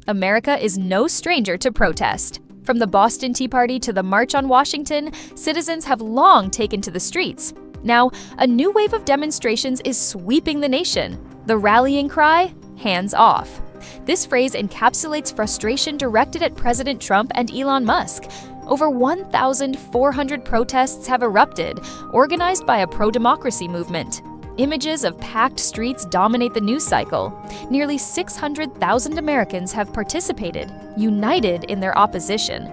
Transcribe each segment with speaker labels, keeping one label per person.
Speaker 1: America is no stranger to protest. From the Boston Tea Party to the March on Washington, citizens have long taken to the streets. Now, a new wave of demonstrations is sweeping the nation. The rallying cry, hands off. This phrase encapsulates frustration directed at President Trump and Elon Musk. Over 1,400 protests have erupted, organized by a pro-democracy movement. Images of packed streets dominate the news cycle. Nearly 600,000 Americans have participated, united in their opposition.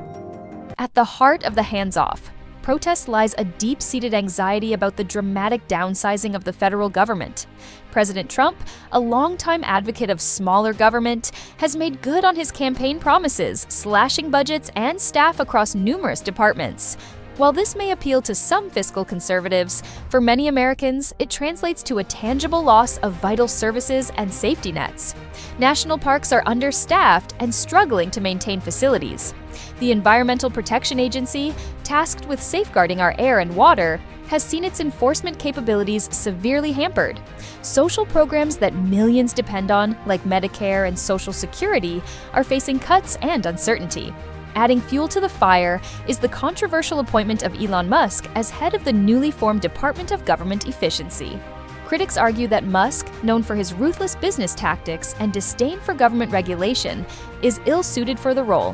Speaker 1: At the heart of the hands-off protest lies a deep-seated anxiety about the dramatic downsizing of the federal government. President Trump, a longtime advocate of smaller government, has made good on his campaign promises, slashing budgets and staff across numerous departments. While this may appeal to some fiscal conservatives, for many Americans, it translates to a tangible loss of vital services and safety nets. National parks are understaffed and struggling to maintain facilities. The Environmental Protection Agency, tasked with safeguarding our air and water, has seen its enforcement capabilities severely hampered. Social programs that millions depend on, like Medicare and Social Security, are facing cuts and uncertainty. Adding fuel to the fire is the controversial appointment of Elon Musk as head of the newly formed Department of Government Efficiency. Critics argue that Musk, known for his ruthless business tactics and disdain for government regulation, is ill-suited for the role.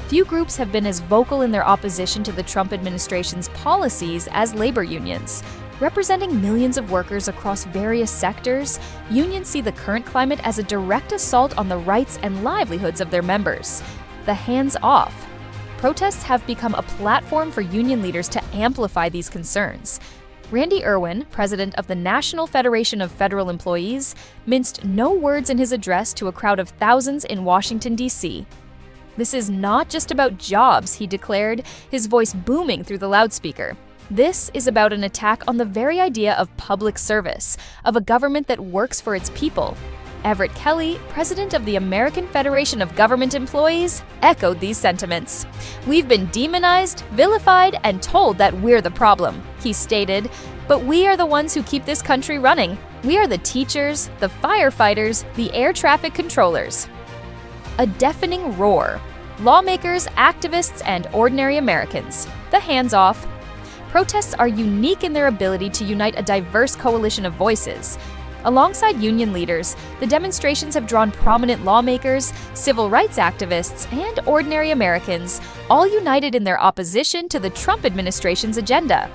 Speaker 1: Few groups have been as vocal in their opposition to the Trump administration's policies as labor unions. Representing millions of workers across various sectors, unions see the current climate as a direct assault on the rights and livelihoods of their members. The hands-off. Protests have become a platform for union leaders to amplify these concerns. Randy Erwin, president of the National Federation of Federal Employees, minced no words in his address to a crowd of thousands in Washington, D.C. "This is not just about jobs," he declared, his voice booming through the loudspeaker. "This is about an attack on the very idea of public service, of a government that works for its people." Everett Kelley, president of the American Federation of Government Employees, echoed these sentiments. "We've been demonized, vilified, and told that we're the problem," he stated. "But we are the ones who keep this country running. We are the teachers, the firefighters, the air traffic controllers." A deafening roar. Lawmakers, activists, and ordinary Americans. The hands-off. Protests are unique in their ability to unite a diverse coalition of voices. Alongside union leaders, the demonstrations have drawn prominent lawmakers, civil rights activists, and ordinary Americans, all united in their opposition to the Trump administration's agenda.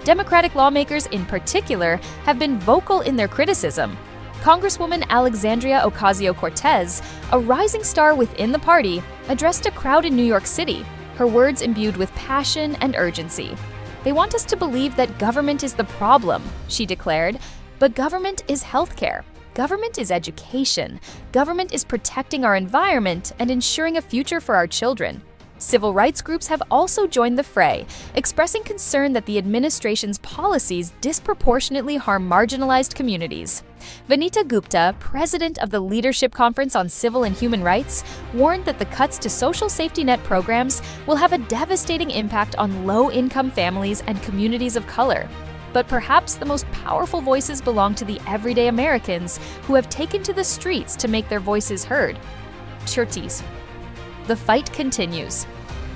Speaker 1: Democratic lawmakers in particular have been vocal in their criticism. Congresswoman Alexandria Ocasio-Cortez, a rising star within the party, addressed a crowd in New York City, her words imbued with passion and urgency. "They want us to believe that government is the problem," she declared. But government is healthcare. Government is education. Government is protecting our environment and ensuring a future for our children. Civil rights groups have also joined the fray, expressing concern that the administration's policies disproportionately harm marginalized communities. Vanita Gupta, president of the Leadership Conference on Civil and Human Rights, warned that the cuts to social safety net programs will have a devastating impact on low-income families and communities of color. But perhaps the most powerful voices belong to the everyday Americans who have taken to the streets to make their voices heard. Churches. The fight continues.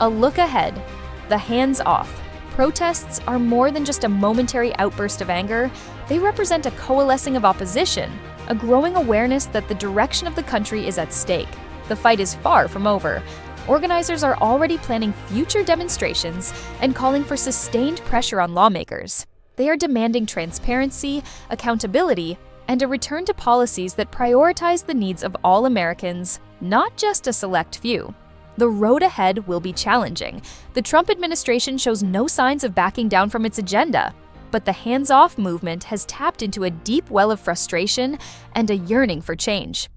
Speaker 1: A look ahead. The hands-off. Protests are more than just a momentary outburst of anger. They represent a coalescing of opposition, a growing awareness that the direction of the country is at stake. The fight is far from over. Organizers are already planning future demonstrations and calling for sustained pressure on lawmakers. They are demanding transparency, accountability, and a return to policies that prioritize the needs of all Americans, not just a select few. The road ahead will be challenging. The Trump administration shows no signs of backing down from its agenda, but the hands-off movement has tapped into a deep well of frustration and a yearning for change.